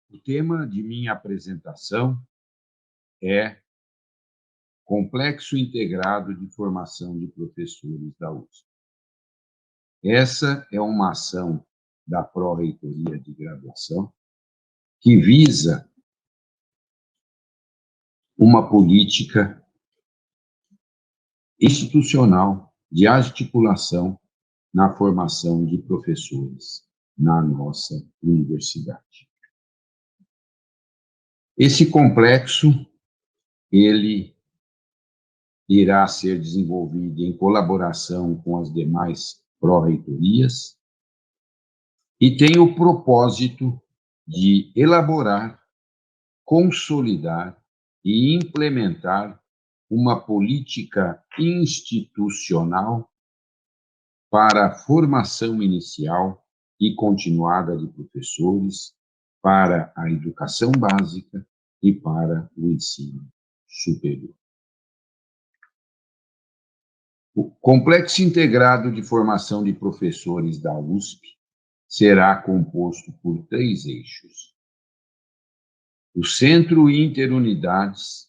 O tema de minha apresentação é Complexo Integrado de Formação de Professores da USP. Essa é uma ação da Pró-Reitoria de Graduação que visa uma política institucional de articulação na formação de professores na nossa universidade. Esse complexo, ele irá ser desenvolvido em colaboração com as demais pró-reitorias e tem o propósito de elaborar, consolidar e implementar uma política institucional para a formação inicial e continuada de professores, para a educação básica e para o ensino superior. O Complexo Integrado de Formação de Professores da USP será composto por 3 eixos. O Centro Interunidades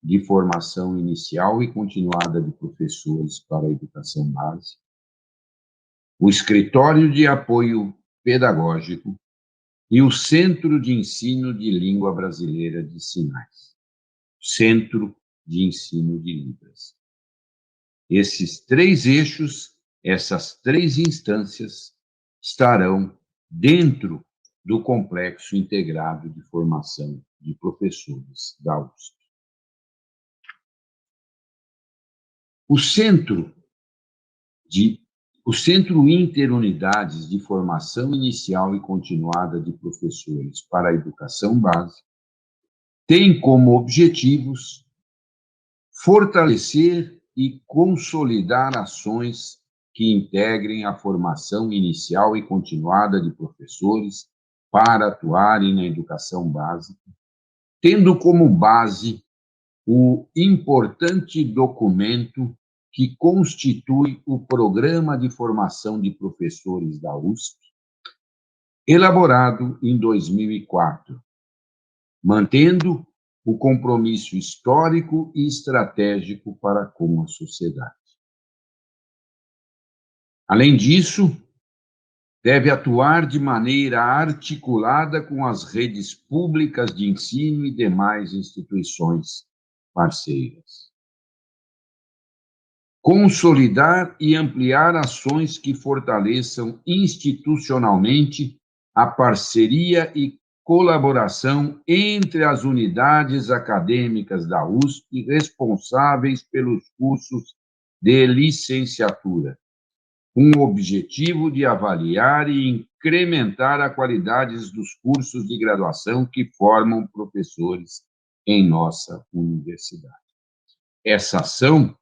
de Formação Inicial e Continuada de Professores para a Educação Básica, o Escritório de Apoio Pedagógico e o Centro de Ensino de Língua Brasileira de Sinais, Centro de Ensino de Libras. Esses 3 eixos, essas 3 instâncias, estarão dentro do Complexo Integrado de Formação de Professores da USP. O Centro Interunidades de Formação Inicial e Continuada de Professores para a Educação Básica tem como objetivos fortalecer e consolidar ações que integrem a formação inicial e continuada de professores para atuarem na educação básica, tendo como base o importante documento que constitui o Programa de Formação de Professores da USP, elaborado em 2004, mantendo o compromisso histórico e estratégico para com a sociedade. Além disso, deve atuar de maneira articulada com as redes públicas de ensino e demais instituições parceiras. Consolidar e ampliar ações que fortaleçam institucionalmente a parceria e colaboração entre as unidades acadêmicas da USP responsáveis pelos cursos de licenciatura, com o objetivo de avaliar e incrementar a qualidade dos cursos de graduação que formam professores em nossa universidade. Essa ação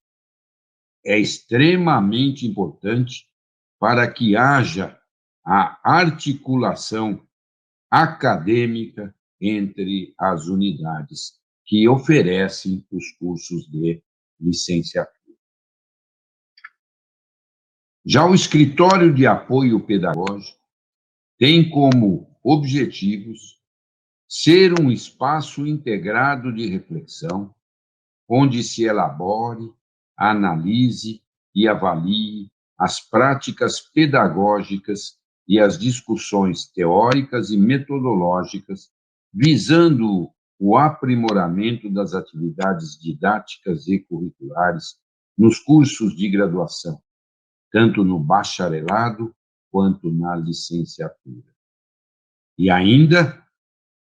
é extremamente importante para que haja a articulação acadêmica entre as unidades que oferecem os cursos de licenciatura. Já o Escritório de Apoio Pedagógico tem como objetivos ser um espaço integrado de reflexão, onde se elabore, analise e avalie as práticas pedagógicas e as discussões teóricas e metodológicas, visando o aprimoramento das atividades didáticas e curriculares nos cursos de graduação, tanto no bacharelado quanto na licenciatura. E ainda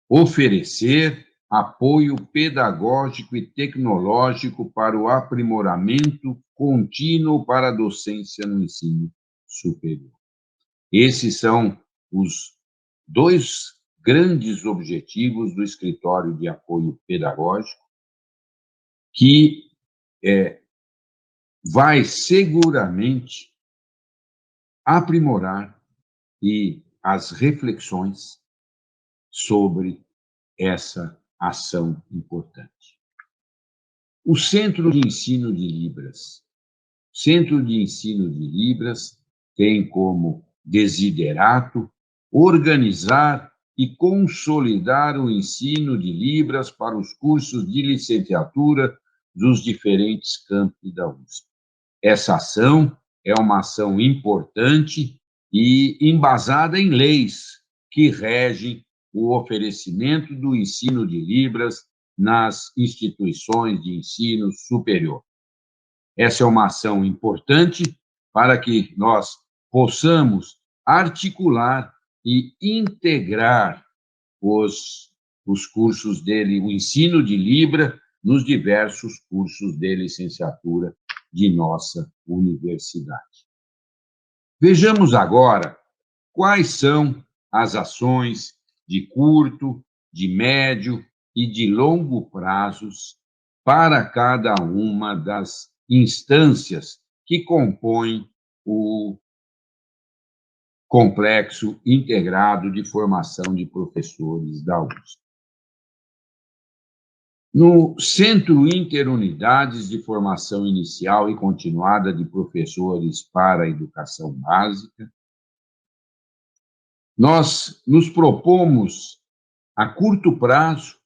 oferecer apoio pedagógico e tecnológico para o aprimoramento contínuo para a docência no ensino superior. Esses são os 2 grandes objetivos do Escritório de Apoio Pedagógico, que vai seguramente aprimorar as reflexões sobre essa ação importante. O Centro de Ensino de Libras. O Centro de Ensino de Libras tem como desiderato organizar e consolidar o ensino de Libras para os cursos de licenciatura dos diferentes campi da USP. Essa ação é uma ação importante e embasada em leis que regem o oferecimento do ensino de Libras nas instituições de ensino superior. Essa é uma ação importante para que nós possamos articular e integrar os cursos dele, o ensino de Libra, nos diversos cursos de licenciatura de nossa universidade. Vejamos agora quais são as ações de curto, de médio e de longo prazos para cada uma das instâncias que compõem o complexo integrado de formação de professores da USP. No Centro Interunidades de Formação Inicial e Continuada de Professores para a Educação Básica, nós nos propomos, a curto prazo,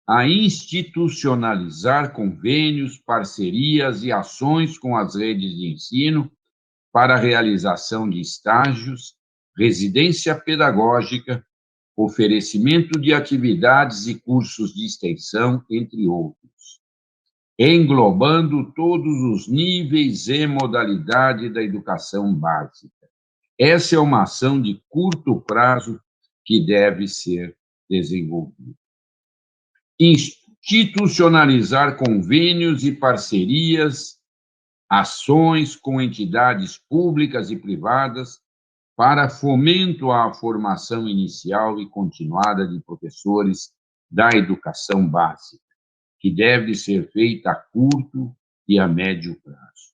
a institucionalizar convênios, parcerias e ações com as redes de ensino para a realização de estágios, residência pedagógica, oferecimento de atividades e cursos de extensão, entre outros, englobando todos os níveis e modalidade da educação básica. Essa é uma ação de curto prazo que deve ser desenvolvida. Institucionalizar convênios e parcerias, ações com entidades públicas e privadas para fomento à formação inicial e continuada de professores da educação básica, que deve ser feita a curto e a médio prazo.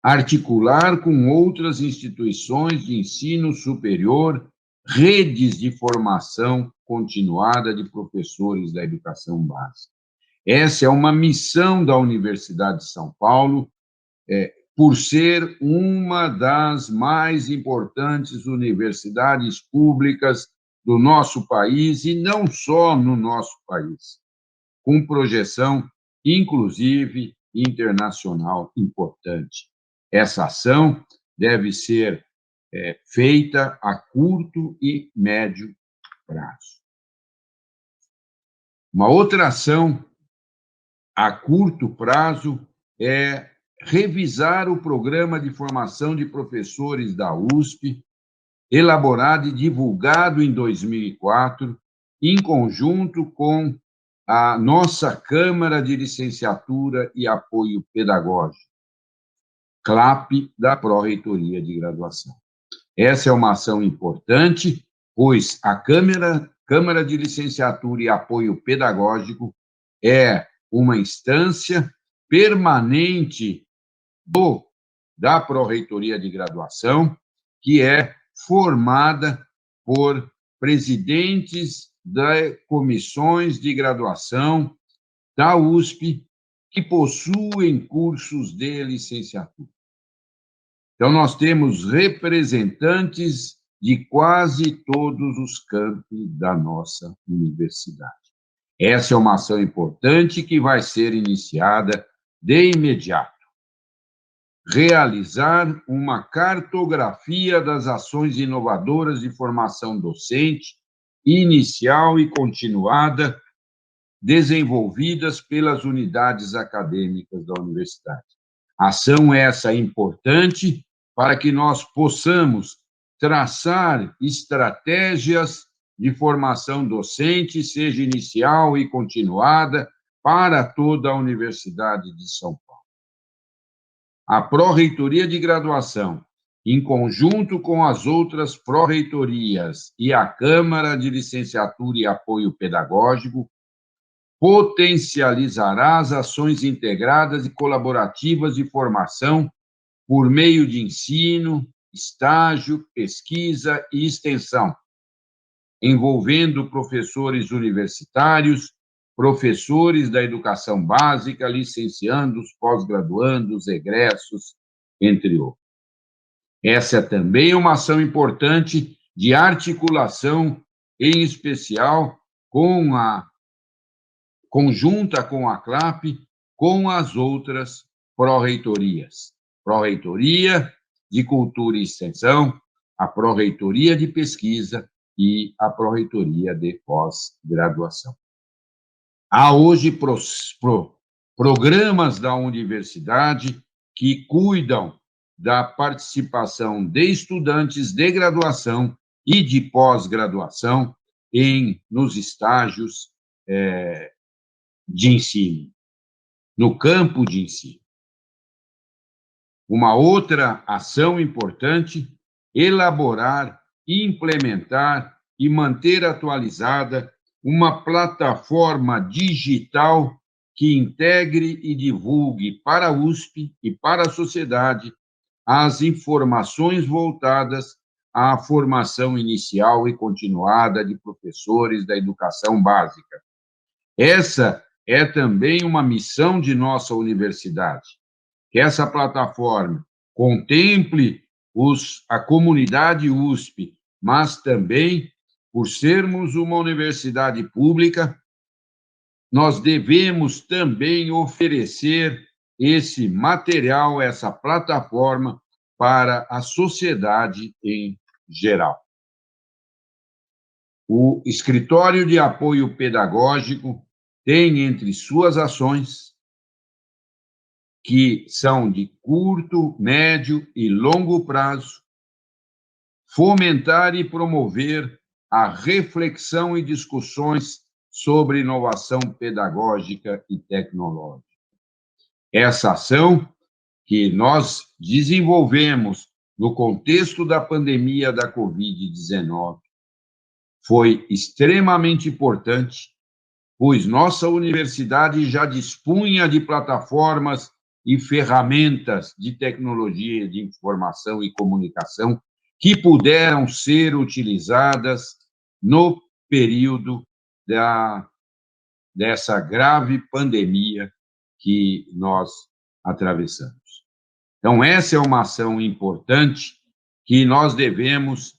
Articular com outras instituições de ensino superior redes de formação continuada de professores da educação básica. Essa é uma missão da Universidade de São Paulo, por ser uma das mais importantes universidades públicas do nosso país, e não só no nosso país, com projeção, inclusive, internacional importante. Essa ação deve ser feita a curto e médio prazo. Uma outra ação a curto prazo é revisar o programa de formação de professores da USP, elaborado e divulgado em 2004, em conjunto com a nossa Câmara de Licenciatura e Apoio Pedagógico, CLAP, da Pró-Reitoria de Graduação. Essa é uma ação importante, pois a Câmara de Licenciatura e Apoio Pedagógico é uma instância permanente da Pró-Reitoria de Graduação, que é formada por presidentes das comissões de graduação da USP que possuem cursos de licenciatura. Então, nós temos representantes de quase todos os campi da nossa universidade. Essa é uma ação importante que vai ser iniciada de imediato. Realizar uma cartografia das ações inovadoras de formação docente, inicial e continuada, desenvolvidas pelas unidades acadêmicas da universidade. Ação essa importante para que nós possamos traçar estratégias de formação docente, seja inicial e continuada, para toda a Universidade de São Paulo. A Pró-Reitoria de Graduação, em conjunto com as outras pró-reitorias e a Câmara de Licenciatura e Apoio Pedagógico, potencializará as ações integradas e colaborativas de formação por meio de ensino, estágio, pesquisa e extensão, envolvendo professores universitários, professores da educação básica, licenciandos, pós-graduandos, egressos, entre outros. Essa é também uma ação importante de articulação em especial conjunta com a CLAP, com as outras pró-reitorias. Pró-reitoria de Cultura e Extensão, a pró-reitoria de Pesquisa e a pró-reitoria de Pós-Graduação. Há hoje programas da universidade que cuidam da participação de estudantes de graduação e de pós-graduação nos estágios de ensino, no campo de ensino. Uma outra ação importante, elaborar, implementar e manter atualizada uma plataforma digital que integre e divulgue para a USP e para a sociedade as informações voltadas à formação inicial e continuada de professores da educação básica. Essa é também uma missão de nossa universidade, que essa plataforma contemple a comunidade USP, mas também, por sermos uma universidade pública, nós devemos também oferecer esse material, essa plataforma para a sociedade em geral. O Escritório de Apoio Pedagógico tem entre suas ações, que são de curto, médio e longo prazo, fomentar e promover a reflexão e discussões sobre inovação pedagógica e tecnológica. Essa ação que nós desenvolvemos no contexto da pandemia da Covid-19 foi extremamente importante, pois nossa universidade já dispunha de plataformas e ferramentas de tecnologia de informação e comunicação que puderam ser utilizadas no período dessa grave pandemia que nós atravessamos. Então, essa é uma ação importante que nós devemos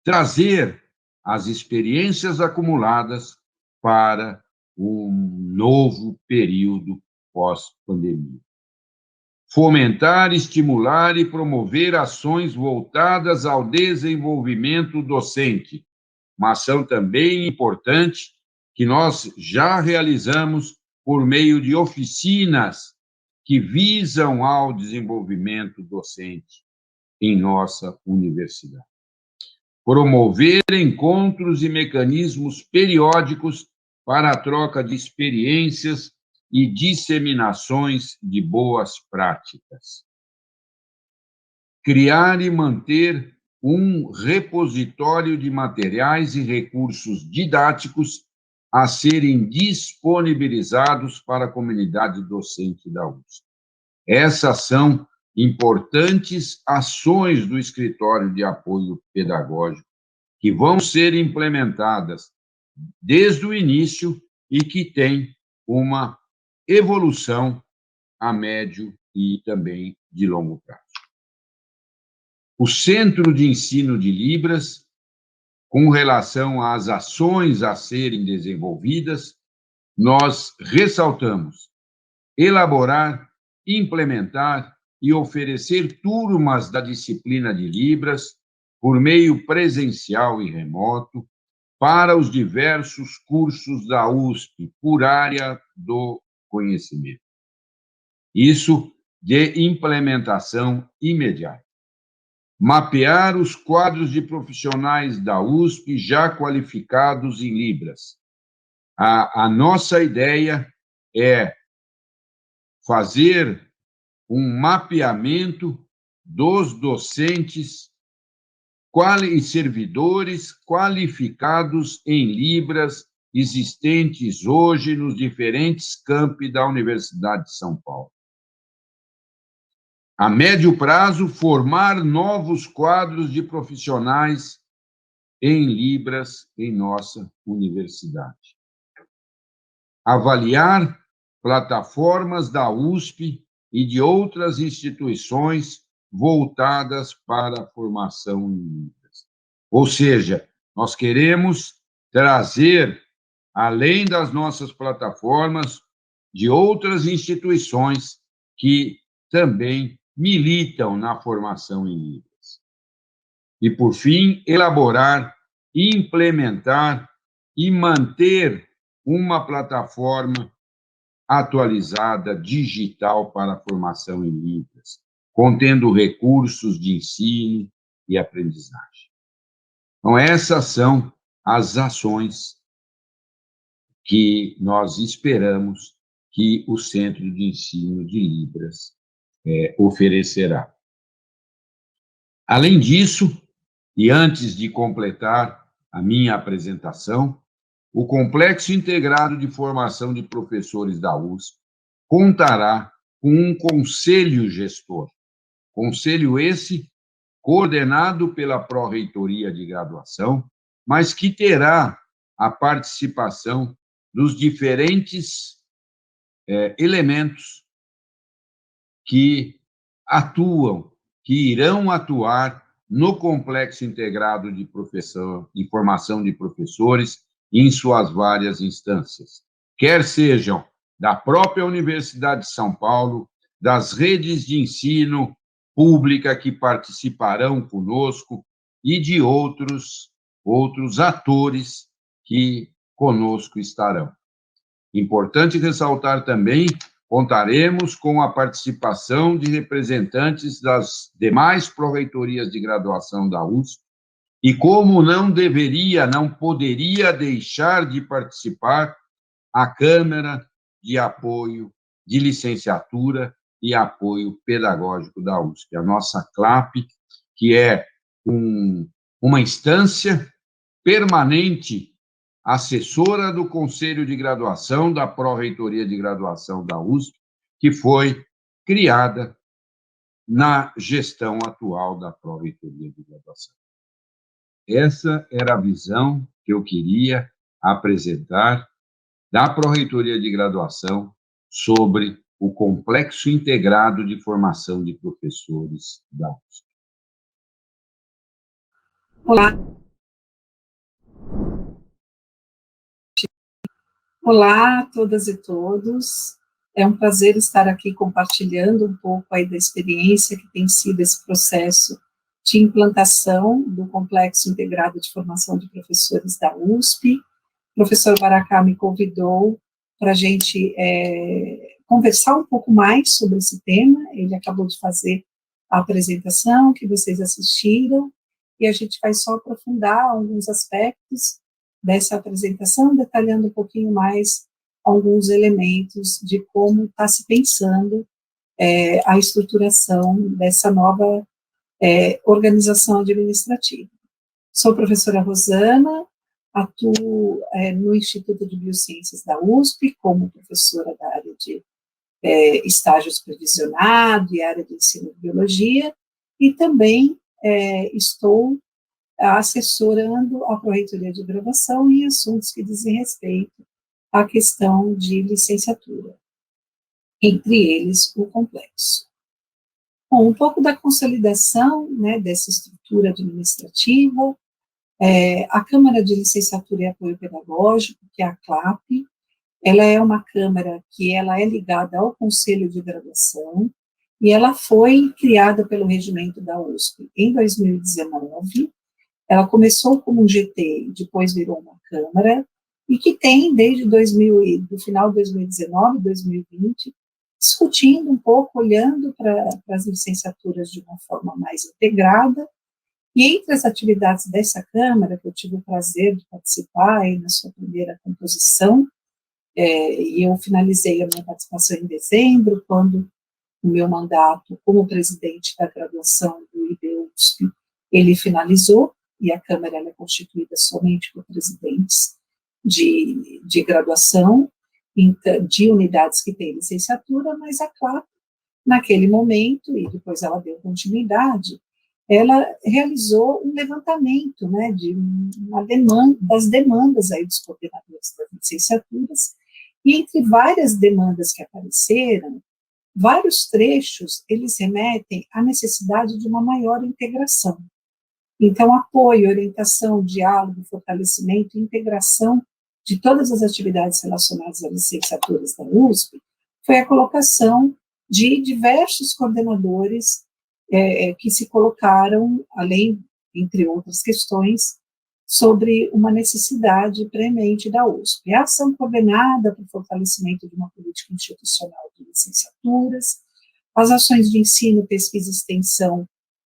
trazer as experiências acumuladas para um novo período pós-pandemia. Fomentar, estimular e promover ações voltadas ao desenvolvimento docente, uma ação também importante que nós já realizamos por meio de oficinas que visam ao desenvolvimento docente em nossa universidade. Promover encontros e mecanismos periódicos para a troca de experiências e disseminações de boas práticas. Criar e manter um repositório de materiais e recursos didáticos a serem disponibilizados para a comunidade docente da USP. Essas são importantes ações do Escritório de Apoio Pedagógico que vão ser implementadas desde o início e que têm uma evolução a médio e também de longo prazo. O Centro de Ensino de Libras, com relação às ações a serem desenvolvidas, nós ressaltamos elaborar, implementar e oferecer turmas da disciplina de Libras por meio presencial e remoto para os diversos cursos da USP por área do conhecimento. Isso de implementação imediata. Mapear os quadros de profissionais da USP já qualificados em Libras. A nossa ideia é fazer um mapeamento dos docentes e servidores qualificados em Libras existentes hoje nos diferentes campi da Universidade de São Paulo. A médio prazo, formar novos quadros de profissionais em Libras em nossa universidade. Avaliar plataformas da USP e de outras instituições voltadas para a formação em Libras. Ou seja, Nós queremos trazer, além das nossas plataformas, de outras instituições que também militam na formação em Libras. E, por fim, elaborar, implementar e manter uma plataforma atualizada, digital para a formação em Libras, contendo recursos de ensino e aprendizagem. Então, essas são as ações que nós esperamos que o Centro de Ensino de Libras oferecerá. Além disso, e antes de completar a minha apresentação, o Complexo Integrado de Formação de Professores da USP contará com um conselho gestor, conselho esse coordenado pela Pró-Reitoria de Graduação, mas que terá a participação dos diferentes elementos que atuam, que irão atuar no Complexo Integrado de Formação de Professores em suas várias instâncias, quer sejam da própria Universidade de São Paulo, das redes de ensino pública que participarão conosco e de outros atores que conosco estarão. Importante ressaltar também, contaremos com a participação de representantes das demais pró-reitorias de graduação da USP, e como não poderia deixar de participar a Câmara de Apoio de Licenciatura e Apoio Pedagógico da USP, a nossa CLAP, que é uma instância permanente assessora do Conselho de Graduação da Pró-Reitoria de Graduação da USP, que foi criada na gestão atual da Pró-Reitoria de Graduação. Essa era a visão que eu queria apresentar da Pró-Reitoria de Graduação sobre o Complexo Integrado de Formação de Professores da USP. Olá a todas e todos. É um prazer estar aqui compartilhando um pouco aí da experiência que tem sido esse processo de implantação do Complexo Integrado de Formação de Professores da USP. O professor Baracá me convidou para a gente conversar um pouco mais sobre esse tema. Ele acabou de fazer a apresentação que vocês assistiram, e a gente vai só aprofundar alguns aspectos dessa apresentação, detalhando um pouquinho mais alguns elementos de como está se pensando a estruturação dessa nova organização administrativa. Sou professora Rosana, atuo no Instituto de Biociências da USP, como professora da área de estágio supervisionado e área de ensino de biologia, e também estou assessorando a Pró-Reitoria de Graduação em assuntos que dizem respeito à questão de licenciatura, entre eles o complexo. Bom, um pouco da consolidação, né, dessa estrutura administrativa. A Câmara de Licenciatura e Apoio Pedagógico, que é a CLAP, ela é uma câmara que ela é ligada ao Conselho de Graduação, e ela foi criada pelo regimento da USP em 2019. Ela começou como um GT, depois virou uma Câmara, e que tem, desde do final de 2019, 2020, discutindo um pouco, olhando para as licenciaturas de uma forma mais integrada. E entre as atividades dessa Câmara, que eu tive o prazer de participar aí na sua primeira composição, e eu finalizei a minha participação em dezembro, quando o meu mandato como presidente da graduação do IBUSP, ele finalizou, e a Câmara ela é constituída somente por presidentes de graduação, de unidades que têm licenciatura, mas a CLAP, naquele momento, e depois ela deu continuidade, ela realizou um levantamento, né, das demandas aí dos coordenadores das licenciaturas, e entre várias demandas que apareceram, vários trechos, eles remetem à necessidade de uma maior integração. Então, apoio, orientação, diálogo, fortalecimento e integração de todas as atividades relacionadas às licenciaturas da USP foi a colocação de diversos coordenadores que se colocaram, além, entre outras questões, sobre uma necessidade premente da USP. A ação coordenada para o fortalecimento de uma política institucional de licenciaturas, as ações de ensino, pesquisa e extensão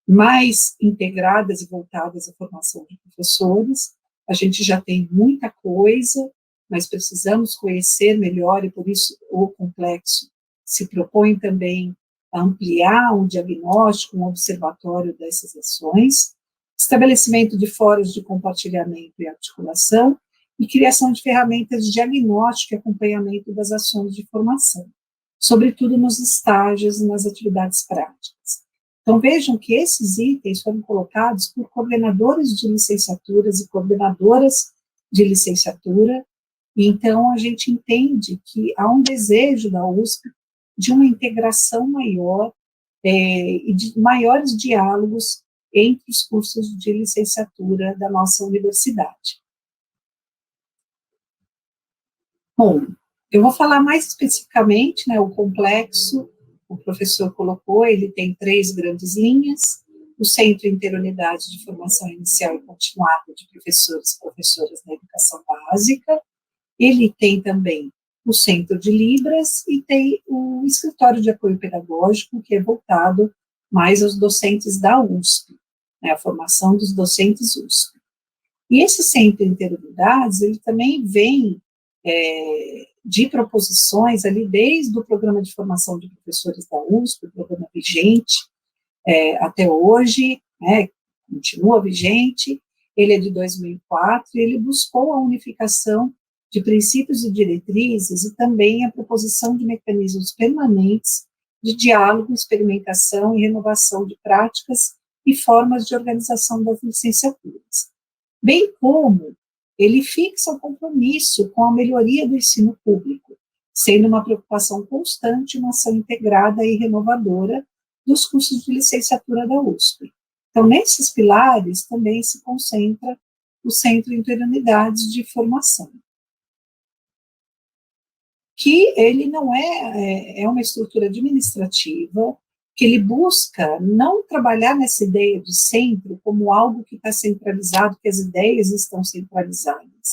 mais integradas e voltadas à formação de professores. A gente já tem muita coisa, mas precisamos conhecer melhor, e por isso o complexo se propõe também a ampliar um diagnóstico, um observatório dessas ações, estabelecimento de fóruns de compartilhamento e articulação, e criação de ferramentas de diagnóstico e acompanhamento das ações de formação, sobretudo nos estágios e nas atividades práticas. Então, vejam que esses itens foram colocados por coordenadores de licenciaturas e coordenadoras de licenciatura, e então a gente entende que há um desejo da USP de uma integração maior e de maiores diálogos entre os cursos de licenciatura da nossa universidade. Bom, eu vou falar mais especificamente, né, o complexo, o professor colocou, ele tem 3 grandes linhas: o Centro Interunidade de Formação Inicial e Continuada de Professores e Professoras da Educação Básica, ele tem também o Centro de Libras e tem o Escritório de Apoio Pedagógico, que é voltado mais aos docentes da USP, né, a formação dos docentes USP. E esse Centro Interunidades, ele também vem de proposições ali desde o Programa de Formação de Professores da USP, o programa vigente até hoje, né, continua vigente. Ele é de 2004 e ele buscou a unificação de princípios e diretrizes e também a proposição de mecanismos permanentes de diálogo, experimentação e renovação de práticas e formas de organização das licenciaturas, bem como ele fixa o compromisso com a melhoria do ensino público, sendo uma preocupação constante uma ação integrada e renovadora dos cursos de licenciatura da USP. Então, nesses pilares também se concentra o Centro Interunidades de Formação, que ele não é uma estrutura administrativa, que ele busca não trabalhar nessa ideia de centro como algo que está centralizado, que as ideias estão centralizadas,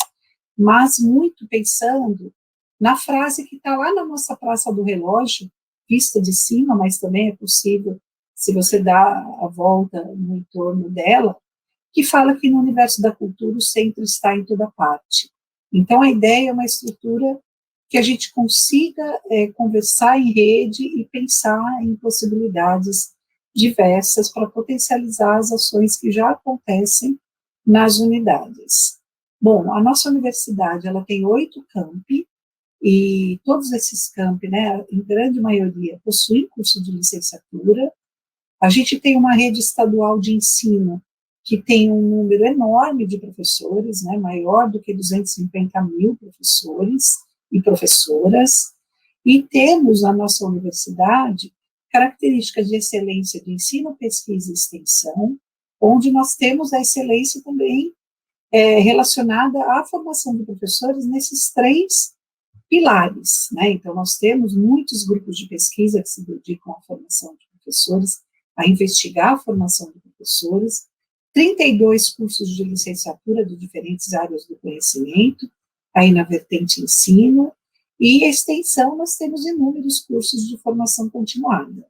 mas muito pensando na frase que está lá na nossa Praça do Relógio, vista de cima, mas também é possível se você dá a volta no entorno dela, que fala que no universo da cultura o centro está em toda parte. Então, a ideia é uma estrutura que a gente consiga conversar em rede e pensar em possibilidades diversas para potencializar as ações que já acontecem nas unidades. Bom, a nossa universidade, ela tem 8 campi, e todos esses campi, né, em grande maioria, possuem curso de licenciatura. A gente tem uma rede estadual de ensino que tem um número enorme de professores, né, maior do que 250 mil professores e professoras, e temos na nossa universidade características de excelência de ensino, pesquisa e extensão, onde nós temos a excelência também relacionada à formação de professores nesses 3 pilares, né? Então, nós temos muitos grupos de pesquisa que se dedicam à formação de professores, a investigar a formação de professores, 32 cursos de licenciatura de diferentes áreas do conhecimento, aí na vertente ensino, e extensão nós temos inúmeros cursos de formação continuada.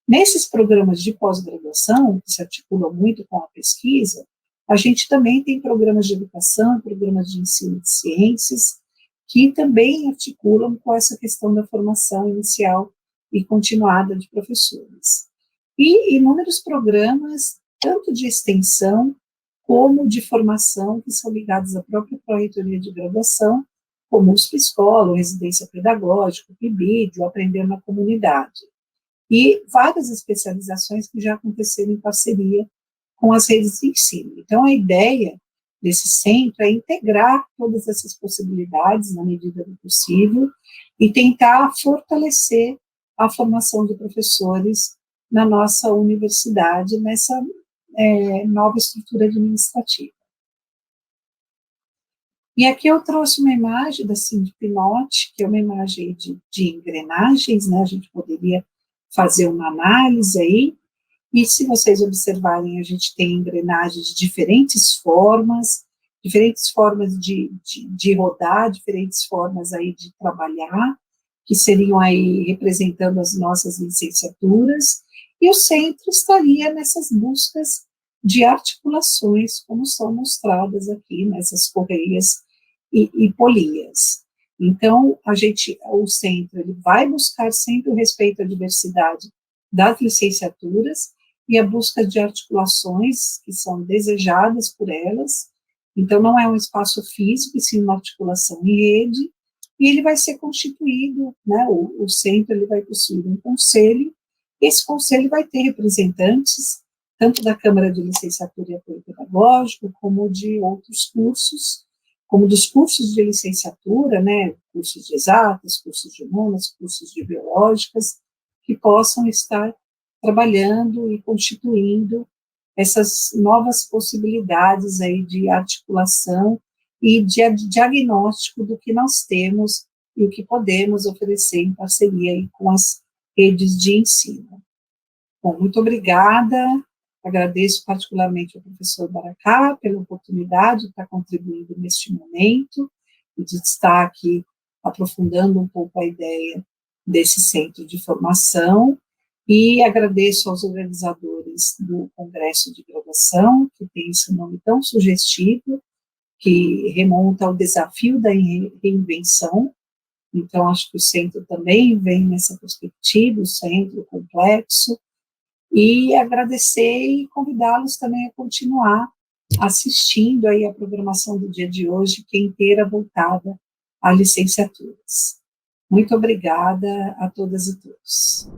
Nesses programas de pós-graduação, que se articulam muito com a pesquisa, a gente também tem programas de educação, programas de ensino de ciências, que também articulam com essa questão da formação inicial e continuada de professores. E inúmeros programas, tanto de extensão como de formação, que são ligados à própria pró-reitoria de graduação, como o USP Escola, o Residência Pedagógica, o PIBID, o Aprender na Comunidade. E várias especializações que já aconteceram em parceria com as redes de ensino. Então, a ideia desse centro é integrar todas essas possibilidades na medida do possível e tentar fortalecer a formação de professores na nossa universidade, nessa nova estrutura administrativa. E aqui eu trouxe uma imagem da Sindipinote, que é uma imagem de engrenagens, né? A gente poderia fazer uma análise aí, e se vocês observarem, a gente tem engrenagens de diferentes formas de rodar, diferentes formas aí de trabalhar, que seriam aí representando as nossas licenciaturas, e o centro estaria nessas buscas de articulações, como são mostradas aqui nessas correias e polias. Então, o centro, ele vai buscar sempre o respeito à diversidade das licenciaturas e a busca de articulações que são desejadas por elas. Então, não é um espaço físico, e sim uma articulação em rede, e ele vai ser constituído, né, o centro ele vai possuir um conselho, e esse conselho vai ter representantes, tanto da Câmara de Licenciatura e Apoio Pedagógico, como de outros cursos, como dos cursos de licenciatura, né, cursos de exatas, cursos de humanas, cursos de biológicas, que possam estar trabalhando e constituindo essas novas possibilidades aí de articulação e de diagnóstico do que nós temos e o que podemos oferecer em parceria aí com as redes de ensino. Bom, muito obrigada, agradeço particularmente ao professor Baracá pela oportunidade de estar contribuindo neste momento e de estar aqui aprofundando um pouco a ideia desse centro de formação, e agradeço aos organizadores do Congresso de Graduação, que tem esse nome tão sugestivo, que remonta ao desafio da reinvenção. Então, acho que o centro também vem nessa perspectiva, o centro complexo, e agradecer e convidá-los também a continuar assistindo aí a programação do dia de hoje, que é inteira voltada a licenciaturas. Muito obrigada a todas e todos.